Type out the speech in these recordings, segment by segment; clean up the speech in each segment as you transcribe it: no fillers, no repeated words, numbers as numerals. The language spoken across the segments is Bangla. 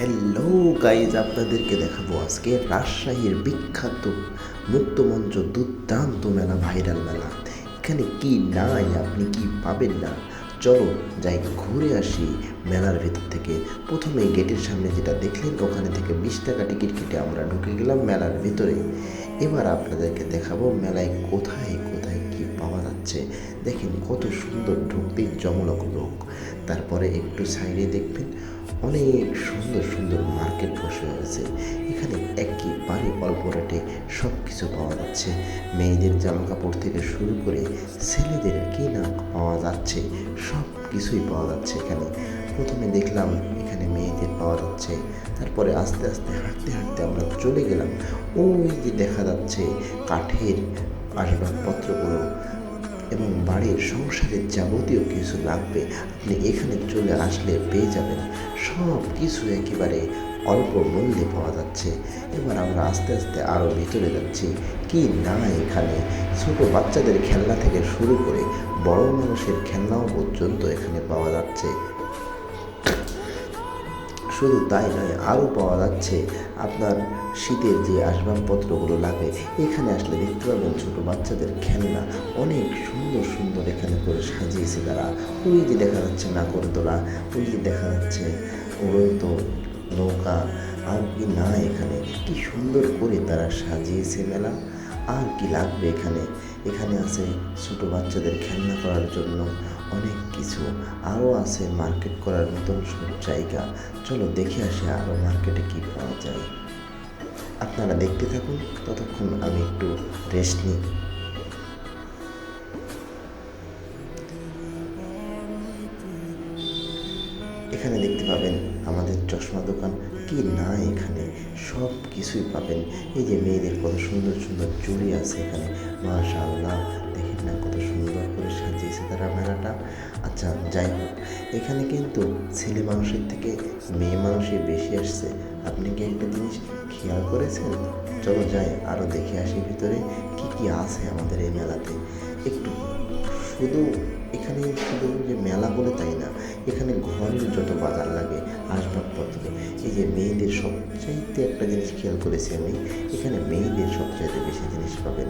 হ্যালো গাইজ, আপনাদেরকে দেখাবো আজকে রাজশাহীর বিখ্যাত মুক্তমঞ্চ দুর্দান্ত মেলা, ভাইরাল মেলা। এখানে কি নাই, আপনি কি পাবেন না? চলো যাই ঘুরে আসি মেলার ভেতর থেকে। প্রথমে গেটের সামনে যেটা দেখলেন, ওখানে থেকে 20 টাকা টিকিট কেটে আমরা ঢুকে গেলাম মেলার ভিতরে। এবার আপনাদেরকে দেখাবো মেলায় কোথায় কোথায় কি পাওয়া যাচ্ছে। দেখেন কত সুন্দর, ঢুকতেই জমলক লোক। তারপরে একটু সাইডে দেখবেন অনেক সুন্দর সুন্দর মার্কেট বসে হয়েছে। এখানে একেবারে অল্প রেটে সব কিছু পাওয়া যাচ্ছে। মেয়েদের জামা কাপড় থেকে শুরু করে ছেলেদের কি না পাওয়া যাচ্ছে, সব কিছুই পাওয়া যাচ্ছে এখানে। প্রথমে দেখলাম এখানে মেয়েদের পাওয়া যাচ্ছে, তারপরে আস্তে আস্তে হাঁটতে হাঁটতে আমরা চলে গেলাম ওই যে দেখা যাচ্ছে কাঠের আসবাবপত্রগুলো এবং বাড়ির সংসারের যাবতীয় কিছু লাগবে, আপনি এখানে চলে আসলে পেয়ে যাবেন। সব কিছু একেবারে অল্প মূল্যে পাওয়া যাচ্ছে। এবার আমরা আস্তে আস্তে আরও ভিতরে যাচ্ছি। কি না এখানে ছোট বাচ্চাদের খেলনা থেকে শুরু করে বড় মানুষের খেলনাও পর্যন্ত এখানে পাওয়া যাচ্ছে। শুধু তাই নয়, আরও পাওয়া যাচ্ছে আপনার শীতের যে আসবাবপত্রগুলো লাগে। এখানে আসলে দেখতে পাবেন ছোটো বাচ্চাদের খেলনা অনেক সুন্দর সুন্দর এখানে করে সাজিয়েছে তারা। ওই যে দেখা যাচ্ছে নাগরদোলা, ওই যে দেখা যাচ্ছে উড়ন্ত নৌকা। আর কি না এখানে কি সুন্দর করে তারা সাজিয়েছে মেলা। আর কি লাগবে এখানে? এখানে আছে ছোটো বাচ্চাদের খেলনা করার জন্য অনেক কিছু, আরও আছে মার্কেট করার মতন সব জায়গা। চলো দেখে আসি আরও মার্কেটে কী পাওয়া যায়। আপনারা দেখতে থাকুন, ততক্ষণ আমি একটু রেস্ট নিই। এখানে দেখতে পাবেন আমাদের চশমা দোকান। কি না এখানে সব কিছুই পাবেন। এই যে মেয়েদের কত সুন্দর সুন্দর চুড়ি আছে এখানে, মাশাআল্লাহ। দেখেন না কত সুন্দর করে সাজিয়েছে তারা মেলাটা। আচ্ছা যাই হোক, এখানে কিন্তু ছেলে মানুষের থেকে মেয়ে মানুষই বেশি আসছে। আপনি কি একটা জিনিস খেয়াল করেছেন? চলো যাই আরও দেখে আসি ভিতরে কি কি আছে আমাদের এই মেলাতে। একটু শুধু এখানে শুধু যে মেলা বলে তাই না, এখানে ঘরের যত বাজার লাগে আসবাবপত্র, এই যে মেয়েদের সবচাইতে একটা জিনিস খেয়াল করেছি আমি, এখানে মেয়েদের সবচাইতে বেশি জিনিস পাবেন।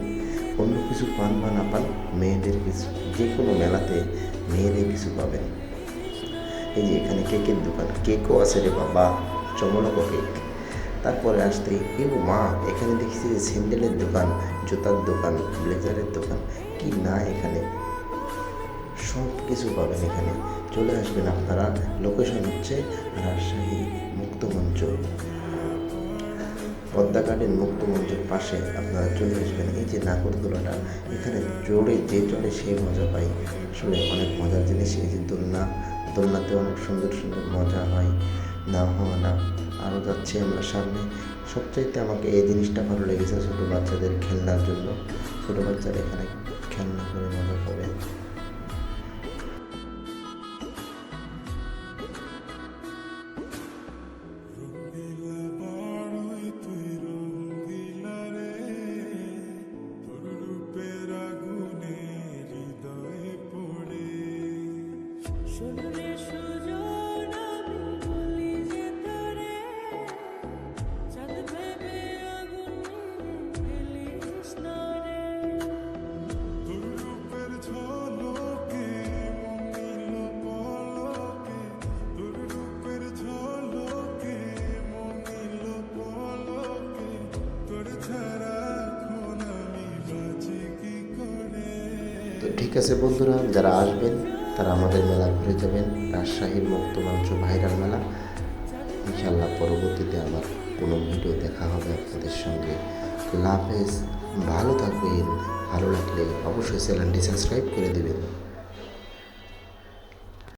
অন্য কিছু পান বা না পান, মেয়েদের কিছু যে কোনো মেলাতে মেয়েদের কিছু পাবেন। এই যে এখানে কেকের দোকান, কেকও আছে রে বাবা, চমলকো কেক। তারপরে আসতেই মা, এখানে দেখছি যে স্যান্ডেলের দোকান, জুতার দোকান, ব্লেজারের দোকান। কি না এখানে সব কিছু পাবেন। এখানে চলে আসবেন আপনারা। লোকেশন হচ্ছে রাজশাহী মুক্তমঞ্চ, পদ্মা গার্ডেন মুক্তমঞ্চের পাশে আপনারা চলে আসবেন। এই যে নাগরদোলাটা, এখানে জোরে যে চলে সেই মজা পাই। আসলে অনেক মজার জিনিস। এই যে দোলনাতে অনেক সুন্দর সুন্দর মজা হয়, না হওয়া না। আরও যাচ্ছি আমরা সামনে। সবচাইতে আমাকে এই জিনিসটা ভালো লেগেছে ছোটো বাচ্চাদের খেলনার জন্য। ছোটো বাচ্চারা এখানে খেলনা করে মজা করে। তো ঠিক আছে বন্ধুরা, যারা আসবেন তারা আমাদের মেলা ঘুরে যাবেন। রাজশাহীর মুক্তমঞ্চ ভাইরাল মেলা। ইনশাল্লাহ পরবর্তীতে আবার কোনো ভিডিও দেখা হবে আপনাদের সঙ্গে। আল্লাহ হাফেজ, ভালো থাকবেন। ভালো লাগলে অবশ্যই চ্যানেলটি সাবস্ক্রাইব করে দেবেন।